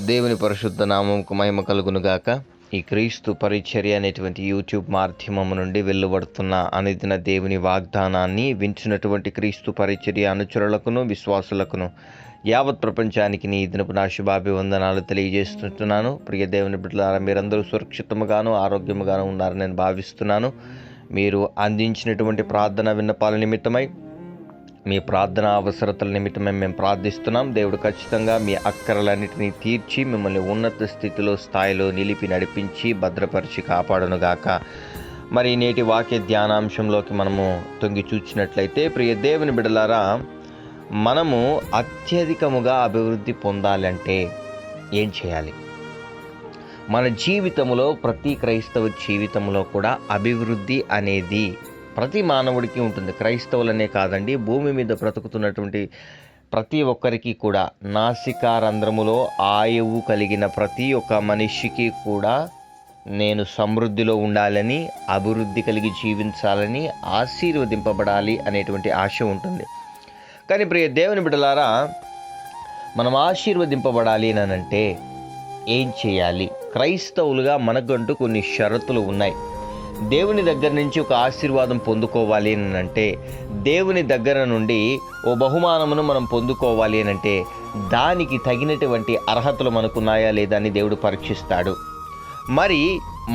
దేవుని పరిశుద్ధ నామముకు మహిమ కలుగునుగాక. ఈ క్రీస్తు పరిచర్య అనేటువంటి యూట్యూబ్ మాధ్యమం నుండి వెలువడుతున్న అనుదిన దేవుని వాగ్దానాన్ని వింటున్నటువంటి క్రీస్తు పరిచర్య అనుచరులకును విశ్వాసులకును యావత్ ప్రపంచానికి నీ దినపు నా శుభాభివందనాలు తెలియజేస్తున్నాను. ప్రియ దేవుని బిడ్డలారా, మీరందరూ సురక్షితముగాను ఆరోగ్యముగాను ఉన్నారని నేను భావిస్తున్నాను. మీరు అందించినటువంటి ప్రార్థన విన్నపాల నిమిత్తమై, మీ ప్రార్థన అవసరతల నిమిత్తమే మేము ప్రార్థిస్తున్నాం. దేవుడు ఖచ్చితంగా మీ అక్కరలన్నిటినీ తీర్చి మిమ్మల్ని ఉన్నత స్థితిలో స్థాయిలో నిలిపి నడిపించి భద్రపరిచి కాపాడునుగాక. మరి నేటి వాక్య ధ్యానాంశంలోకి మనము తొంగి చూచినట్లయితే, ప్రియ దేవుని బిడ్డలారా, మనము అత్యధికముగా అభివృద్ధి పొందాలంటే ఏం చేయాలి? మన జీవితంలో, ప్రతి క్రైస్తవ జీవితంలో కూడా అభివృద్ధి అనేది ప్రతి మానవుడికి ఉంటుంది. క్రైస్తవులనే కాదండి, భూమి మీద బ్రతుకుతున్నటువంటి ప్రతి ఒక్కరికి కూడా, నాసికారంధ్రములో ఆయువు కలిగిన ప్రతి ఒక్క మనిషికి కూడా నేను సమృద్ధిలో ఉండాలని, అభివృద్ధి కలిగి జీవించాలని, ఆశీర్వదింపబడాలి అనేటువంటి ఆశ ఉంటుంది. కానీ ప్రియ దేవుని బిడ్డలారా, మనం ఆశీర్వదింపబడాలి అనంటే ఏం చేయాలి? క్రైస్తవులుగా మనకంటూ కొన్ని షరతులు ఉన్నాయి. దేవుని దగ్గర నుంచి ఒక ఆశీర్వాదం పొందుకోవాలి అని అంటే, దేవుని దగ్గర నుండి ఓ బహుమానమును మనం పొందుకోవాలి అని అంటే, దానికి తగినటువంటి అర్హతలు మనకున్నాయా లేదా అని దేవుడు పరీక్షిస్తాడు. మరి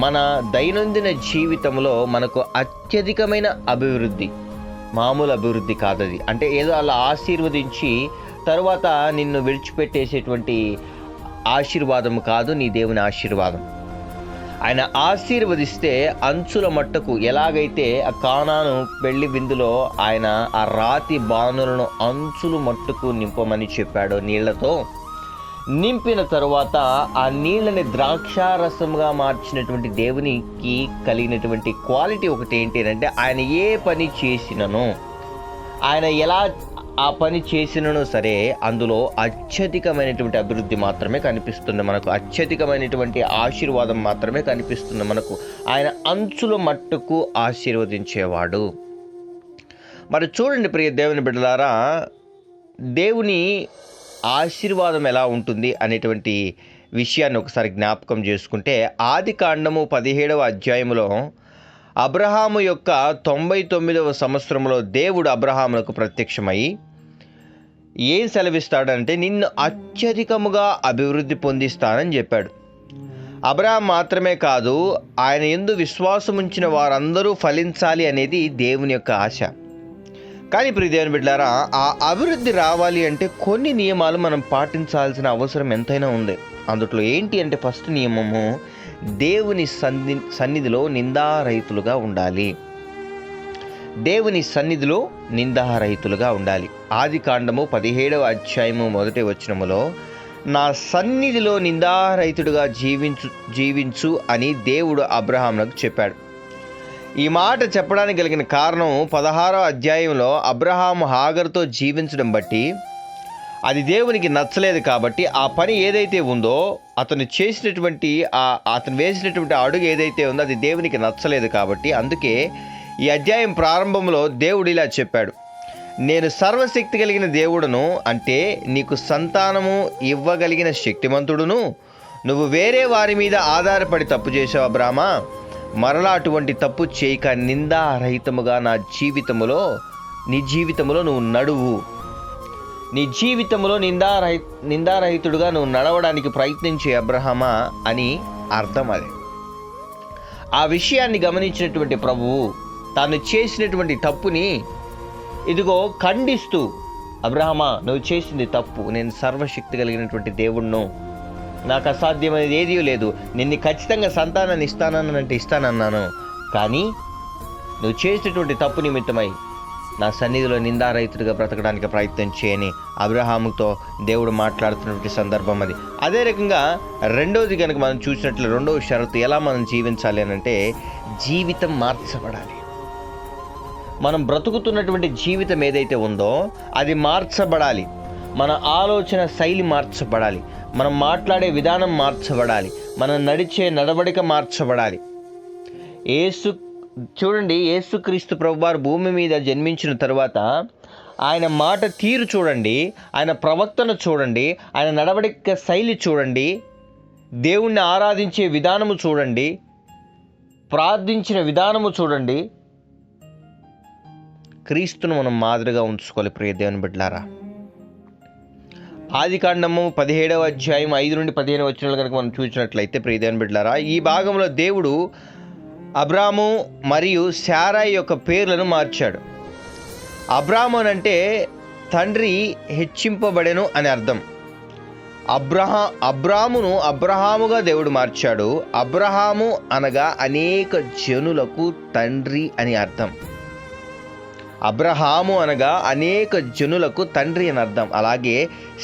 మన దైనందిన జీవితంలో మనకు అత్యధికమైన అభివృద్ధి, మామూలు అభివృద్ధి కాదది. అంటే ఏదో అలా ఆశీర్వదించి తరువాత నిన్ను విడిచిపెట్టేసేటువంటి ఆశీర్వాదం కాదు నీ దేవుని ఆశీర్వాదం. ఆయన ఆశీర్వదిస్తే అంచుల మట్టుకు, ఎలాగైతే ఆ కానాను పెళ్లి విందులో ఆయన ఆ రాతి బాణులను అంచులు మట్టుకు నింపమని చెప్పాడో నీళ్లతో, నింపిన తరువాత ఆ నీళ్ళని ద్రాక్షారసంగా మార్చినటువంటి దేవునికి కలిగినటువంటి క్వాలిటీ ఒకటి ఏంటి అంటే, ఆయన ఏ పని చేసినను, ఆయన ఎలా ఆ పని చేసినను సరే, అందులో అత్యధికమైనటువంటి అభివృద్ధి మాత్రమే కనిపిస్తుంది మనకు. అత్యధికమైనటువంటి ఆశీర్వాదం మాత్రమే కనిపిస్తుంది మనకు. ఆయన అంచుల మట్టుకు ఆశీర్వదించేవాడు. మరి చూడండి ప్రియ దేవుని బిడ్డలారా, దేవుని ఆశీర్వాదం ఎలా ఉంటుంది అనేటువంటి విషయాన్ని ఒకసారి జ్ఞాపకం చేసుకుంటే, ఆదికాండము 17వ అధ్యాయంలో అబ్రహాము యొక్క 99వ సంవత్సరంలో దేవుడు అబ్రహాములకు ప్రత్యక్షమై ఏం సెలవిస్తాడంటే, నిన్ను అత్యధికముగా అభివృద్ధి పొందిస్తానని చెప్పాడు. అబ్రహాం మాత్రమే కాదు, ఆయన యందు విశ్వాసం ఉంచిన వారందరూ ఫలించాలి అనేది దేవుని యొక్క ఆశ. కానీ ప్రియ దేవుని బిడ్డలారా, ఆ అభివృద్ధి రావాలి అంటే కొన్ని నియమాలు మనం పాటించాల్సిన అవసరం ఎంతైనా ఉంది. అందులో ఏంటి అంటే, ఫస్ట్ నియమము, దేవుని సన్నిధిలో నిందారహితులుగా ఉండాలి. దేవుని సన్నిధిలో నిందారహితులుగా ఉండాలి. ఆదికాండము 17వ అధ్యాయము 1వ వచనములో, నా సన్నిధిలో నిందారహితుడుగా జీవించు అని దేవుడు అబ్రహామునకు చెప్పాడు. ఈ మాట చెప్పడానికి కలిగిన కారణం, 16వ అధ్యాయంలో అబ్రహాము హాగరుతో జీవించడం బట్టి అది దేవునికి నచ్చలేదు. కాబట్టి ఆ పని ఏదైతే ఉందో, అతను వేసినటువంటి అడుగు ఏదైతే ఉందో అది దేవునికి నచ్చలేదు. కాబట్టి అందుకే ఈ అధ్యాయం ప్రారంభంలో దేవుడు ఇలా చెప్పాడు, నేను సర్వశక్తి కలిగిన దేవుడును, అంటే నీకు సంతానము ఇవ్వగలిగిన శక్తిమంతుడును, నువ్వు వేరే వారి మీద ఆధారపడి తప్పు చేసావు అబ్రామా, మరలా అటువంటి తప్పు చేయక నిందారహితముగా నీ జీవితంలో నువ్వు నడువు. నీ జీవితంలో నిందారహితుడుగా నువ్వు నడవడానికి ప్రయత్నించే అబ్రహామా అని అర్థం. అది ఆ విషయాన్ని గమనించినటువంటి ప్రభువు తాను చేసినటువంటి తప్పుని ఇదిగో ఖండిస్తూ, అబ్రహామా నువ్వు చేసింది తప్పు, నేను సర్వశక్తి కలిగినటువంటి దేవుణ్ణు, నాకు అసాధ్యమైనది ఏదీ లేదు, నిన్ను ఖచ్చితంగా సంతానాన్ని ఇస్తానంటే ఇస్తానన్నాను, కానీ నువ్వు చేసినటువంటి తప్పు నిమిత్తమై నా సన్నిధిలో నిందారహితుడిగా బ్రతకడానికి ప్రయత్నం చేయని అబ్రహాముతో దేవుడు మాట్లాడుతున్నటువంటి సందర్భం అది. అదే రకంగా రెండవది కనుక మనం చూసినట్లు, రెండవ షరతు ఎలా మనం జీవించాలి అని అంటే, జీవితం మార్చబడాలి. మనం బ్రతుకుతున్నటువంటి జీవితం ఏదైతే ఉందో అది మార్చబడాలి. మన ఆలోచన శైలి మార్చబడాలి, మనం మాట్లాడే విధానం మార్చబడాలి, మనం నడిచే నడవడిక మార్చబడాలి. చూడండి, యేసుక్రీస్తు ప్రభువారు భూమి మీద జన్మించిన తర్వాత ఆయన మాట తీరు చూడండి, ఆయన ప్రవర్తన చూడండి, ఆయన నడవడిక శైలి చూడండి, దేవుణ్ణి ఆరాధించే విధానము చూడండి, ప్రార్థించిన విధానము చూడండి. క్రీస్తును మనం మాదిరిగా ఉంచుకోవాలి ప్రియ దేవుని బిడ్డలారా. ఆదికాండము 17వ అధ్యాయం 5 నుండి 15 వచనాలు కనుక మనం చూసినట్లయితే ప్రియ దేవుని బిడ్డలారా, ఈ భాగంలో దేవుడు అబ్రాము మరియు శారాయి యొక్క పేర్లను మార్చాడు. అబ్రాము అంటే తండ్రి హెచ్చింపబడెను అని అర్థం. అబ్రామును అబ్రహాముగా దేవుడు మార్చాడు. అబ్రహాము అనగా అనేక జనులకు తండ్రి అని అర్థం. అబ్రహాము అనగా అనేక జనులకు తండ్రి అని అర్థం. అలాగే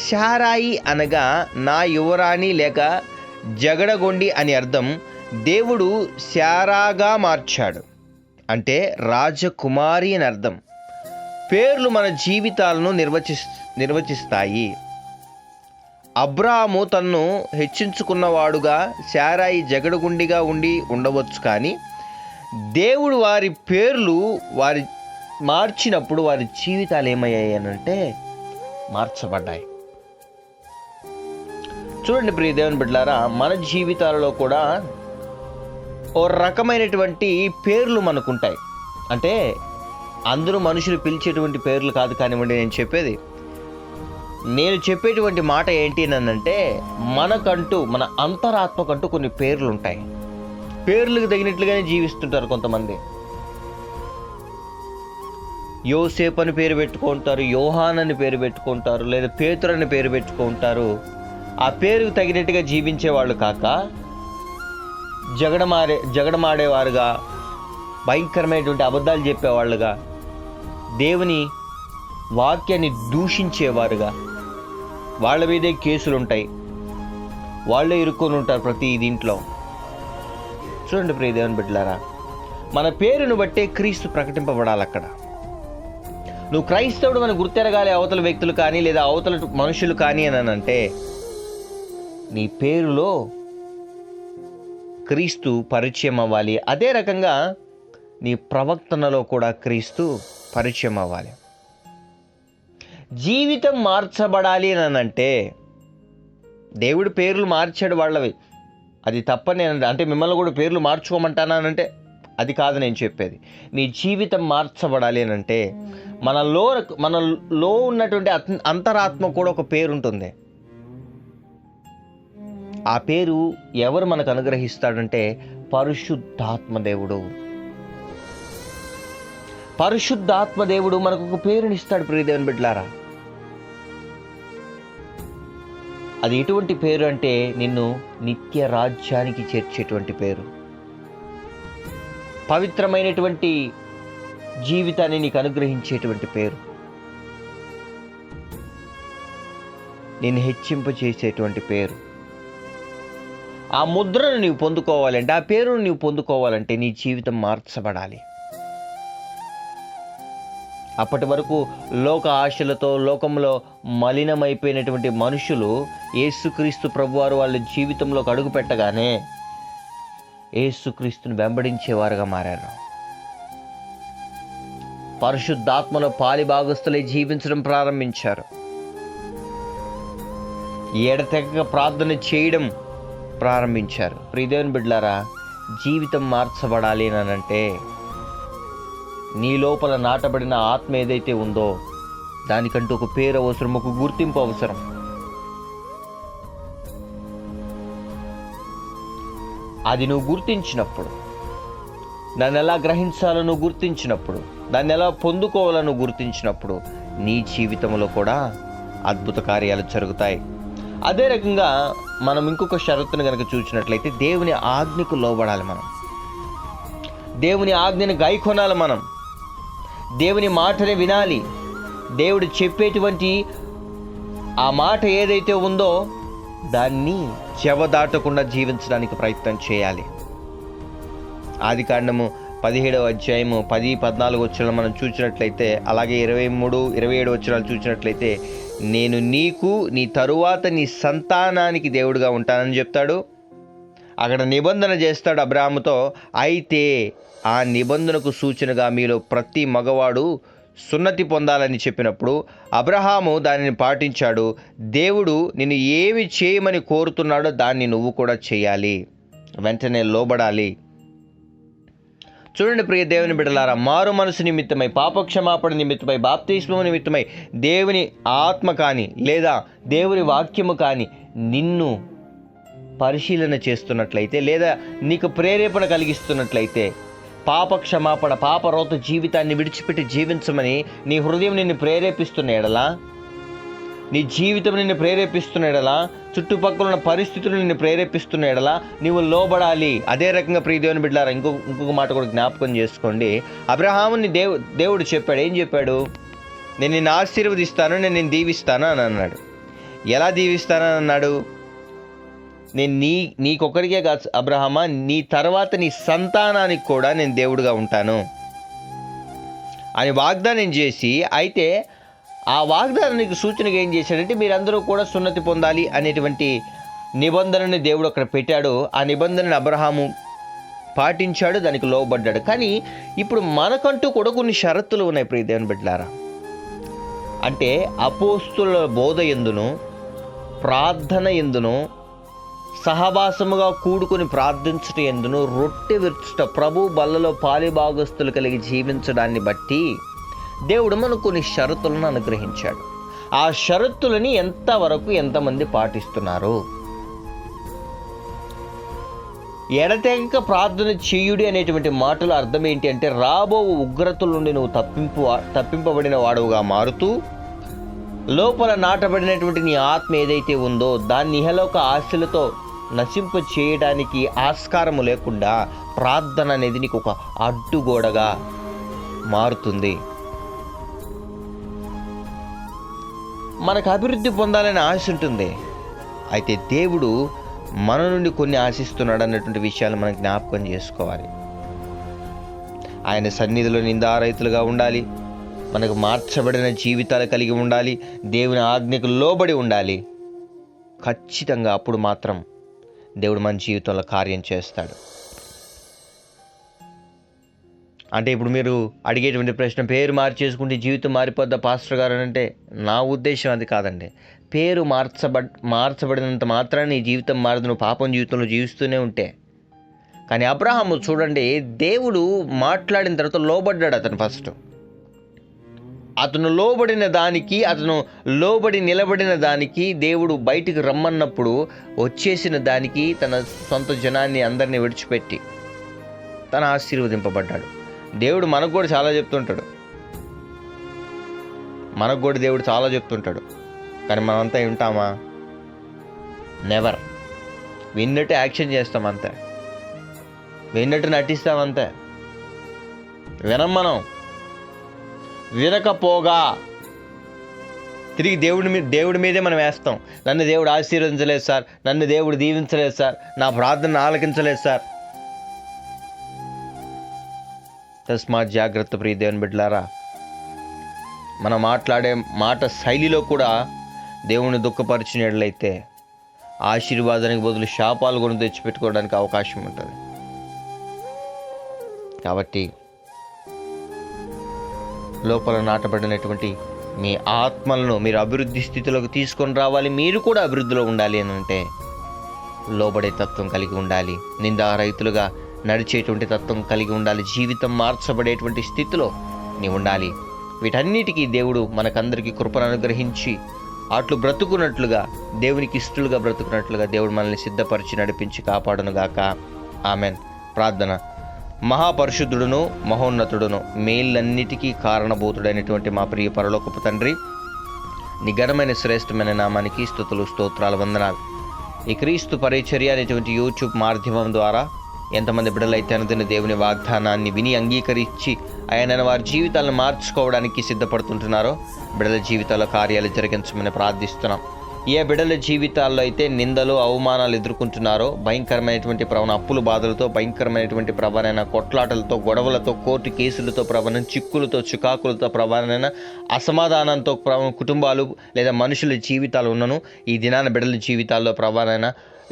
శారాయి అనగా నా యువరాణి లేక జగడగొండి అని అర్థం. దేవుడు శారాగా మార్చాడు అంటే రాజకుమారి అని అర్థం. పేర్లు మన జీవితాలను నిర్వచిస్తాయి. అబ్రాహాము తన్ను హెచ్చించుకున్నవాడుగా, శారాయి జగడగుండిగా ఉండవచ్చు, కానీ దేవుడు వారి పేర్లు మార్చినప్పుడు వారి జీవితాలు ఏమయ్యాయి అనంటే మార్చబడ్డాయి. చూడండి ప్రియ దేవుని బిడ్డలారా, మన జీవితాలలో కూడా ఓ రకమైనటువంటి పేర్లు మనకుంటాయి. అంటే అందరూ మనుషులు పిలిచేటువంటి పేర్లు కాదు కానివ్వండి. నేను చెప్పేటువంటి మాట ఏంటి అనంటే, మనకంటూ మన అంతరాత్మకంటూ కొన్ని పేర్లు ఉంటాయి. పేర్లకు తగినట్లుగానే జీవిస్తుంటారు కొంతమంది. యోసేపు అని పేరు పెట్టుకుంటారు, యోహాన్ అని పేరు పెట్టుకుంటారు, లేదా పేతురు అని పేరు పెట్టుకుంటారు. ఆ పేరుకు తగినట్టుగా జీవించేవాళ్ళు కాక జగడమాడేవారుగా, భయంకరమైనటువంటి అబద్ధాలు చెప్పేవాళ్ళుగా, దేవుని వాక్యాన్ని దూషించేవారుగా, వాళ్ళ మీదే కేసులు ఉంటాయి, వాళ్ళే ఇరుక్కొని ఉంటారు ప్రతి దీంట్లో. చూడండి ప్రియ దేవుని బిడ్డలారా, మన పేరును బట్టే క్రీస్తు ప్రకటింపబడాలి. అక్కడ నువ్వు క్రైస్తవుడు మన గుర్తెరగాలి, అవతల వ్యక్తులు కానీ లేదా అవతల మనుషులు కానీ అని అంటే నీ పేరులో క్రీస్తు పరిచయం అవ్వాలి. అదే రకంగా నీ ప్రవర్తనలో కూడా క్రీస్తు పరిచయం అవ్వాలి. జీవితం మార్చబడాలి అని అంటే దేవుడు పేర్లు మార్చాడు వాళ్ళవి, అది తప్పని అంటే మిమ్మల్ని కూడా పేర్లు మార్చుకోమంటానంటే అది కాదు నేను చెప్పేది. నీ జీవితం మార్చబడాలి అని అంటే మనలో ఉన్నటువంటి అంతరాత్మ కూడా ఒక పేరు ఉంటుంది. ఆ పేరు ఎవరు మనకు అనుగ్రహిస్తాడంటే పరిశుద్ధాత్మ దేవుడు. పరిశుద్ధాత్మ దేవుడు మనకు ఒక పేరునిస్తాడు ప్రియ దేవుని బిడ్డలారా. అది ఎటువంటి పేరు అంటే నిన్ను నిత్య రాజ్యానికి చేర్చేటువంటి పేరు, పవిత్రమైనటువంటి జీవితాన్ని నీకు అనుగ్రహించేటువంటి పేరు, నిన్ను హెచ్చింపచేసేటువంటి పేరు. ఆ ముద్రను నీవు పొందుకోవాలంటే, ఆ పేరును నీవు పొందుకోవాలంటే నీ జీవితం మార్చబడాలి. అప్పటి వరకు లోక ఆశలతో లోకంలో మలినమైపోయినటువంటి మనుషులు యేసుక్రీస్తు ప్రభువారు వాళ్ళ జీవితంలోకి అడుగు పెట్టగానే యేసుక్రీస్తుని వెంబడించేవారుగా మారారు. పరిశుద్ధాత్మలో పాలిభాగస్తులై జీవించడం ప్రారంభించారు. ఎడతెగక ప్రార్థన చేయడం ప్రారంభించారు. ప్రియదేవుని బిడ్డలారా, జీవితం మార్చబడాలి అనంటే నీ లోపల నాటబడిన ఆత్మ ఏదైతే ఉందో దానికంటూ ఒక పేరు అవసరం, ఒక గుర్తింపు అవసరం. అది నువ్వు గుర్తించినప్పుడు, దాన్ని ఎలా గ్రహించాలో నువ్వు గుర్తించినప్పుడు, దాన్ని ఎలా పొందుకోవాలో నువ్వు గుర్తించినప్పుడు నీ జీవితంలో కూడా అద్భుత కార్యాలు జరుగుతాయి. అదే రకంగా మనం ఇంకొక షరతును కనుక చూసినట్లయితే దేవుని ఆజ్ఞకు లోబడాలి. మనం దేవుని ఆజ్ఞను గైకొనాలి. మనం దేవుని మాటని వినాలి. దేవుడు చెప్పేటువంటి ఆ మాట ఏదైతే ఉందో దాన్ని చెవదాటకుండా జీవించడానికి ప్రయత్నం చేయాలి. ఆదికాండము 17వ అధ్యాయము 10-14 వచనాలు మనం చూసినట్లయితే, అలాగే 23-27 వచనాలు చూసినట్లయితే, నేను నీకు నీ తరువాత నీ సంతానానికి దేవుడుగా ఉంటానని చెప్తాడు. అక్కడ నిబంధన చేస్తాడు అబ్రాహాముతో. అయితే ఆ నిబంధనకు సూచనగా మీలో ప్రతి మగవాడు సున్నతి పొందాలని చెప్పినప్పుడు అబ్రహాము దానిని పాటించాడు. దేవుడు నిన్ను ఏమి చేయమని కోరుతున్నాడో దాన్ని నువ్వు కూడా చేయాలి, వెంటనే లోబడాలి. చూడండి ప్రియ దేవుని బిడ్డలారా, మారు మనసు నిమిత్తమై, పాపక్షమాపణ నిమిత్తమై, బాప్తిస్మము నిమిత్తమై దేవుని ఆత్మ కానీ లేదా దేవుని వాక్యము కానీ నిన్ను పరిశీలన చేస్తున్నట్లయితే, లేదా నీకు ప్రేరేపణ కలిగిస్తున్నట్లయితే, పాపక్షమాపణ పాపరోత జీవితాన్ని విడిచిపెట్టి జీవించమని నీ హృదయం నిన్ను ప్రేరేపిస్తున్న ఎడలా, నీ జీవితం నిన్ను ప్రేరేపిస్తున్న ఎడలా, చుట్టుపక్కల ఉన్న పరిస్థితులు నిన్ను ప్రేరేపిస్తున్న ఎడలా నీవు లోబడాలి. అదే రకంగా ప్రియ దేవుని బిడ్డలారా, ఇంకొక మాట కూడా జ్ఞాపకం చేసుకోండి. అబ్రహాముని దేవుడు చెప్పాడు, ఏం చెప్పాడు? నేను నిన్ను ఆశీర్వదిస్తాను, నేను నిన్ను దీవిస్తాను అని అన్నాడు. ఎలా దీవిస్తానని అన్నాడు? నేను నీకొక్కడికే కాదు అబ్రహామా, నీ తర్వాత నీ సంతానానికి కూడా నేను దేవుడుగా ఉంటాను అని వాగ్దానం చేసి, అయితే ఆ వాగ్దానానికి సూచనగా ఏం చేశాడంటే మీరందరూ కూడా సున్నతి పొందాలి అనేటువంటి నిబంధనని దేవుడు అక్కడ పెట్టాడు. ఆ నిబంధనని అబ్రహాము పాటించాడు, దానికి లోబడ్డాడు. కానీ ఇప్పుడు మనకంటూ కూడా కొన్ని షరతులు ఉన్నాయి ప్రియ దేవుని బిడ్డలారా. అంటే అపోస్తుల బోధ ఎందును, ప్రార్థన ఎందును, సహవాసముగా కూడుకొని ప్రార్థించటం ఎందును, రొట్టె విరుచుట, ప్రభు బల్లలో పాలిభాగస్తులు కలిగి జీవించడాన్ని బట్టి దేవుడు మనకు కొన్ని షరతులను అనుగ్రహించాడు. ఆ షరతులని ఎంతమంది పాటిస్తున్నారు? ఎడతెగక ప్రార్థన చేయుడి అనేటువంటి మాటల అర్థం ఏంటి అంటే, రాబో ఉగ్రతల నుండి నువ్వు తప్పింపబడిన వాడుగా మారుతూ, లోపల నాటబడినటువంటి నీ ఆత్మ ఏదైతే ఉందో దాన్ని ఇహలోక ఆశలతో నశింప చేయడానికి ఆస్కారము లేకుండా ప్రార్థన అనేది నీకు ఒక అడ్డుగోడగా మారుతుంది. మనకు అభివృద్ధి పొందాలని ఆశ ఉంటుంది, అయితే దేవుడు మన నుండి కొన్ని ఆశిస్తున్నాడు అన్నటువంటి విషయాలు మనం జ్ఞాపకం చేసుకోవాలి. ఆయన సన్నిధిలో నిందారహితులుగా ఉండాలి, మనకు మార్చబడిన జీవితాలు కలిగి ఉండాలి, దేవుని ఆజ్ఞకు లోబడి ఉండాలి. ఖచ్చితంగా అప్పుడు మాత్రం దేవుడు మన జీవితంలో కార్యం చేస్తాడు. అంటే ఇప్పుడు మీరు అడిగేటువంటి ప్రశ్న, పేరు మార్చేసుకుంటే జీవితం మారిపోద్దా పాస్టర్ గారు అని అంటే, నా ఉద్దేశం అది కాదండి. పేరు మార్చబడినంత మాత్రాన నీ జీవితం మారదు, నువ్వు పాపం జీవితంలో జీవిస్తూనే ఉంటే. కానీ అబ్రహాము చూడండి, దేవుడు మాట్లాడిన తర్వాత లోబడ్డాడు. అతను లోబడి నిలబడిన దానికి దేవుడు బయటికి రమ్మన్నప్పుడు వచ్చేసిన దానికి తన సొంత జనాన్ని అందరినీ విడిచిపెట్టి తను ఆశీర్వదింపబడ్డాడు. దేవుడు మనకు కూడా చాలా చెప్తుంటాడు. కానీ మనమంతా వింటామా? నెవర్. విన్నట్టు యాక్షన్ చేస్తాం అంతే, విన్నట్టు నటిస్తాం అంతే. మనం వినకపోగా తిరిగి దేవుడి మీదే మనం వేస్తాం. నన్ను దేవుడు ఆశీర్వదించలేదు సార్, నన్ను దేవుడు దీవించలేదు సార్, నా ప్రార్థన ఆలకించలేదు సార్. తస్మాత్ జాగ్రత్త ప్రియ దేవుని బిడ్డలారా. మనం మాట్లాడే మాట శైలిలో కూడా దేవుని దుఃఖపరిచినట్లయితే ఆశీర్వాదానికి బదులు శాపాలు కూడా తెచ్చిపెట్టుకోవడానికి అవకాశం ఉంటుంది. కాబట్టి లోపల నాటబడినటువంటి మీ ఆత్మలను మీరు అభివృద్ధి స్థితిలోకి తీసుకొని రావాలి. మీరు కూడా అభివృద్ధిలో ఉండాలి అని అంటే లోబడే తత్వం కలిగి ఉండాలి, నిందారహితులుగా నడిచేటువంటి తత్వం కలిగి ఉండాలి, జీవితం మార్చబడేటువంటి స్థితిలో నీవు ఉండాలి. వీటన్నిటికీ దేవుడు మనకందరికీ కృపను అనుగ్రహించి అట్లు బ్రతుకున్నట్లుగా, దేవునికి ఇష్టలుగా బ్రతుకున్నట్లుగా దేవుడు మనల్ని సిద్ధపరిచి నడిపించి కాపాడునుగాక. ఆమెన్. ప్రార్థన. మహాపరిశుద్ధుడును మహోన్నతుడును మేళ్ళన్నిటికీ కారణభూతుడైనటువంటి మా ప్రియ పరలోకపు తండ్రి, నీ ఘనమైన శ్రేష్టమైన నామానికి స్తుతులు, స్తోత్రాలు, వందనాలు. ఈ క్రీస్తు పరిచర్య అనేటువంటి యూట్యూబ్ మాధ్యమం ద్వారా ఎంతమంది బిడ్డలైతే అనుదిన దేవుని వాగ్దానాన్ని విని అంగీకరించి ఆయన వారి జీవితాలను మార్చుకోవడానికి సిద్ధపడుతుంటున్నారో బిడ్డల జీవితాల్లో కార్యాలు జరిగించమని ప్రార్థిస్తున్నాం. ఏ బిడ్డల జీవితాల్లో అయితే నిందలు అవమానాలు ఎదుర్కొంటున్నారో, భయంకరమైనటువంటి అప్పుల బాధలతో, భయంకరమైనటువంటి ప్రవణైన కొట్లాటలతో, గొడవలతో, కోర్టు కేసులతో, చిక్కులతో, చికాకులతో, అసమాధానంతో కుటుంబాలు లేదా మనుషుల జీవితాలు ఉన్నను ఈ దినాన బిడ్డల జీవితాల్లో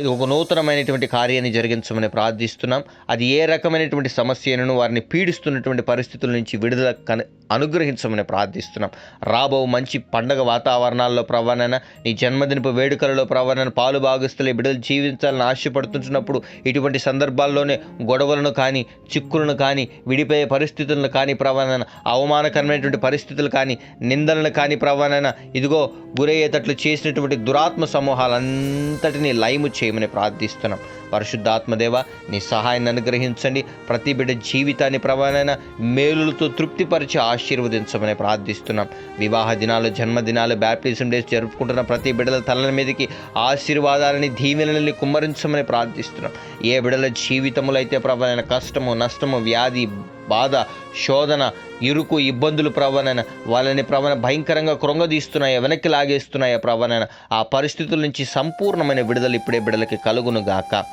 ఇది ఒక నూతనమైనటువంటి కార్యాన్ని జరిగించమని ప్రార్థిస్తున్నాం. అది ఏ రకమైనటువంటి సమస్యను వారిని పీడిస్తున్నటువంటి పరిస్థితుల నుంచి విడుదల అనుగ్రహించమని ప్రార్థిస్తున్నాం. రాబో మంచి పండగ వాతావరణాల్లో ప్రభానైనా, నీ జన్మదినపు వేడుకలలో ప్రభానైనా పాలు భాగస్తులే బిడ్డలు జీవించాలని ఆశపడుతుంటున్నప్పుడు ఇటువంటి సందర్భాల్లోనే గొడవలను కానీ, చిక్కులను కానీ, విడిపోయే పరిస్థితులను కానీ ప్రభానైనా, అవమానకరమైనటువంటి పరిస్థితులు కానీ, నిందలను కానీ ప్రభానైనా ఇదిగో గురయ్యేటట్లు చేసినటువంటి దురాత్మ సమూహాలంతటినీ లయము చేయమని ప్రార్థిస్తున్నాం. పరిశుద్ధాత్మదేవ, నీ సహాయాన్ని అనుగ్రహించండి. ప్రతి బిడ్డ జీవితాన్ని ప్రభానైనా మేలులతో తృప్తిపరిచి ఆశీర్వదించమని ప్రార్థిస్తున్నాం. వివాహ దినాలు, జన్మదినాలు, బ్యాప్టిజం డేస్ జరుపుకుంటున్న ప్రతి బిడ్డల తలల మీదకి ఆశీర్వాదాలని, దీవెనలని కుమ్మరించమని ప్రార్థిస్తున్నాం. ఏ బిడ్డల జీవితంలో అయితే ప్రభానైనా కష్టము, నష్టము, వ్యాధి, బాధ, శోధన, ఇరుకు, ఇబ్బందులు ప్రభానైనా వాళ్ళని భయంకరంగా కృంగదీస్తున్నాయా, వెనక్కి లాగేస్తున్నాయా ప్రభానైనా, ఆ పరిస్థితుల నుంచి సంపూర్ణమైన విడుదల ఇప్పుడే బిడ్డలకి కలుగును గాక.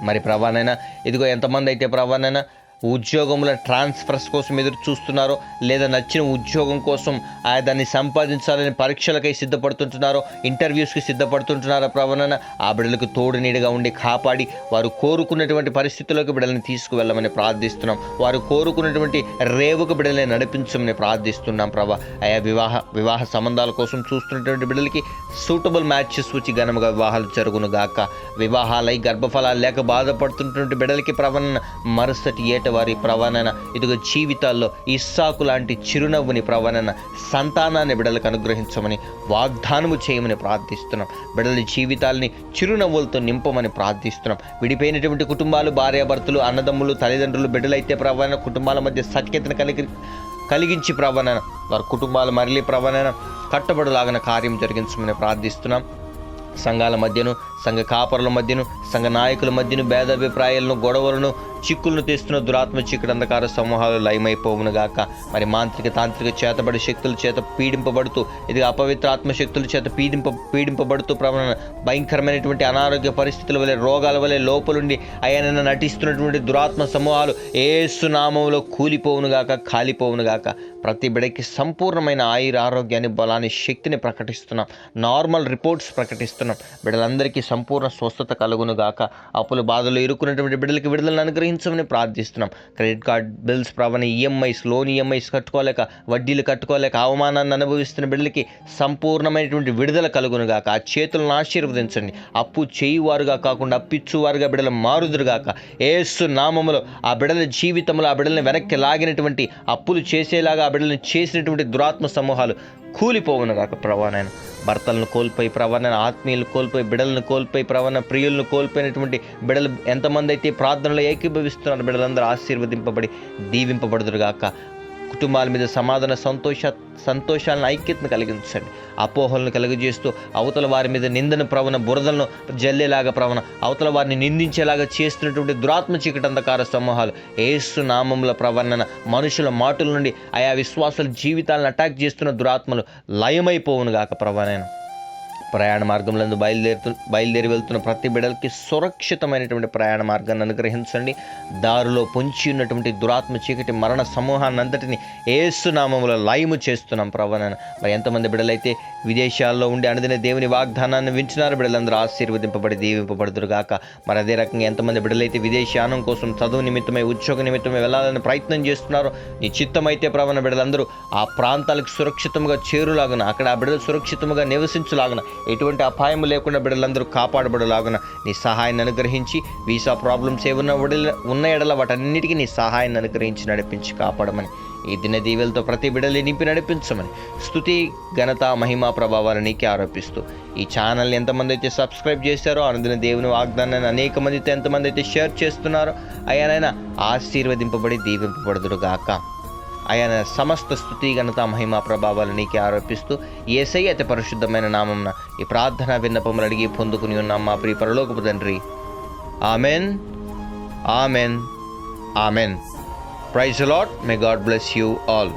మరి ప్రభానైనా ఇదిగో ఎంతమంది అయితే ప్రభానైనా ఉద్యోగంలో ట్రాన్స్ఫర్స్ కోసం ఎదురు చూస్తున్నారో, లేదా నచ్చిన ఉద్యోగం కోసం దాన్ని సంపాదించాలని పరీక్షలకై సిద్ధపడుతుంటున్నారో, ఇంటర్వ్యూస్కి సిద్ధపడుతుంటున్నారో ప్రభానైనా ఆ బిడ్డలకు తోడు నీడగా ఉండి కాపాడి వారు కోరుకున్నటువంటి పరిస్థితుల్లోకి బిడ్డలను తీసుకువెళ్ళమని ప్రార్థిస్తున్నాం. వారు కోరుకున్నటువంటి రేవుకు బిడ్డలని నడిపించమని ప్రార్థిస్తున్నాం ప్రభా. వివాహ సంబంధాల కోసం చూస్తున్నటువంటి బిడ్డలకి సూటబుల్ మ్యాచెస్ వచ్చి ఘనముగా వివాహాలు జరుగును గాక. వివాహాలై గర్భఫలాలు లేక బాధపడుతున్నటువంటి బిడ్డలకి ప్రభానైనా మరుసటి ఏట వారి ప్రభానైనా ఇదిగో జీవితాల్లో ఇస్సాకు లాంటి చిరునవ్వుని ప్రభానైనా సంతానాన్ని బిడ్డలకు అనుగ్రహించమని వాగ్దానము చేయమని ప్రార్థిస్తున్నాం. బిడ్డల జీవితాలని చిరునవ్వులతో నింపమని ప్రార్థిస్తున్నాం. విడిపోయినటువంటి కుటుంబాలు, భార్యాభర్తలు, అన్నదమ్ములు, తల్లిదండ్రులు, బిడ్డలైతే ప్రభానైనా కుటుంబాల మధ్య సఖ్యతను కలిగించి ప్రభానైనా వారి కుటుంబాలు మరలి ప్రభానైనా కట్టబడులాగిన కార్యం జరిగించమని ప్రార్థిస్తున్నాం. సంఘాల మధ్యను, సంఘ కాపరుల మధ్యను, సంఘ నాయకుల మధ్యను భేదాభిప్రాయాలను, గొడవలను, చిక్కులను తెస్తున్న దురాత్మ చీకటి అంధకార సమూహాలు లయమైపోవును గాక. మరి మాంత్రిక, తాంత్రిక, చేతబడి శక్తుల చేత పీడింపబడుతూ, ఇది అపవిత్ర ఆత్మశక్తుల చేత పీడింపబడుతూ భయంకరమైనటువంటి అనారోగ్య పరిస్థితుల వలె, రోగాల వలె లోపలుండి అయ్యానన్న నటిస్తున్నటువంటి దురాత్మ సమూహాలు యేసు నామములో కూలిపోవును గాక, కాలిపోవును గాక. ప్రతి బిడ్డకి సంపూర్ణమైన ఆరోగ్యాన్ని, బలాన్ని, శక్తిని ప్రకటిస్తున్నాం. Normal reports ప్రకటిస్తున్నాం. బిడ్డలందరికీ సంపూర్ణ స్వస్థత కలుగును గాక. అప్పుల బాధలు ఇరుక్కున్నటువంటి బిడ్డలకి విడుదలను అనుగ్రహించమని ప్రార్థిస్తున్నాం. క్రెడిట్ కార్డ్ బిల్స్ ప్రభావం, ఈఎంఐస్, లోన్ ఈఎంఐస్ కట్టుకోలేక, వడ్డీలు కట్టుకోలేక అవమానాన్ని అనుభవిస్తున్న బిడ్డలకి సంపూర్ణమైనటువంటి విడుదల కలుగును గాక. ఆ చేతులను ఆశీర్వదించండి. అప్పు చేయువారుగా కాకుండా అప్పిచ్చువారుగా బిడ్డలు మారుదురుగాక. యేసు నామములో ఆ బిడ్డల జీవితంలో ఆ బిడ్డలను వెనక్కి లాగినటువంటి, అప్పులు చేసేలాగా ఆ బిడ్డలను చేసినటువంటి దురాత్మ సమూహాలు కూలిపోవును గాక. ప్రభానైనా భర్తలను కోల్పోయి ప్రభానైనా, ఆత్మీయులు కోల్పోయి, బిడ్డలను కోల్పోయి ప్రభాన, ప్రియులను కోల్పోయినటువంటి బిడ్డలు ఎంతమంది అయితే ప్రార్థనలో ఏకీభవిస్తున్నారు, బిడ్డలందరూ ఆశీర్వదింపబడి దీవింపబడుదురుగాక. కుటుంబాల మీద సమాధాన, సంతోషాలను, ఐక్యతను కలిగించండి. అపోహలను కలుగజేస్తూ అవతల వారి మీద నిందను ప్రవణ, బురదలను జల్లేలాగా ప్రవణ, అవతల వారిని నిందించేలాగా చేస్తున్నటువంటి దురాత్మ చీకటి అంధకార సమూహాలు యేసు నామముల ప్రవర్ణన, మనుషుల మాటల నుండి ఆయా విశ్వాసాల జీవితాలను అటాక్ చేస్తున్న దురాత్మలు లయమైపోవును గాక. ప్రభానైనా ప్రయాణ మార్గంలో బయలుదేరి వెళ్తున్న ప్రతి బిడ్డలకి సురక్షితమైనటువంటి ప్రయాణ మార్గాన్ని అనుగ్రహించండి. దారిలో పొంచి ఉన్నటువంటి దురాత్మ చీకటి మరణ సమూహాన్ని అంతటిని యేసు నామములో లయము చేస్తున్నాం. ప్రభానైనా మరి ఎంతమంది బిడ్డలైతే విదేశాల్లో ఉండి అనుదిన దేవుని వాగ్దానాన్ని వింటున్నారు, బిడ్డలందరూ ఆశీర్వదింపబడి దీవింపబడుదురుగాక. మరి అదే రకంగా ఎంతమంది బిడ్డలైతే విదేశానం కోసం, చదువు నిమిత్తమై, ఉద్యోగ నిమిత్తమై వెళ్ళాలని ప్రయత్నం చేస్తున్నారో, నీ చిత్తమైతే ప్రభాన బిడ్డలందరూ ఆ ప్రాంతాలకు సురక్షితంగా చేరులాగున, అక్కడ ఆ బిడ్డలు సురక్షితంగా నివసించులాగున, ఎటువంటి అపాయం లేకుండా బిడ్డలందరూ కాపాడబడలాగున నీ సహాయాన్ని అనుగ్రహించి, వీసా ప్రాబ్లమ్స్ ఏమన్నా ఉన్న ఎడల వాటన్నిటికీ నీ సహాయాన్ని అనుగ్రహించి నడిపించి కాపాడమని, ఈ దిన దీవెలతో ప్రతి బిడ్డల్ని నింపి నడిపించమని స్తుతి, ఘనత, మహిమా, ప్రభావాలు నీకే ఆరోపిస్తూ ఈ ఛానల్ని ఎంతమంది అయితే సబ్స్క్రైబ్ చేశారో, అనుదిన దేవుని వాగ్దానాన్ని అనేక మందితో ఎంతమంది అయితే షేర్ చేస్తున్నారో అయ్యానైనా ఆశీర్వదింపబడి దీవింపబడుదురుగాక. ఆయన సమస్త స్తుతి, ఘనత, మహిమా, ప్రభావాలు నీకే ఆరోపిస్తూ యేసయ్య అతి పరిశుద్ధమైన నామమున ఈ ప్రార్థన విన్నపములు అడిగి పొందుకుని ఉన్నాం మా ప్రియ పరలోకపు తండ్రి. Amen, amen, amen. Praise the Lord. May God bless you all.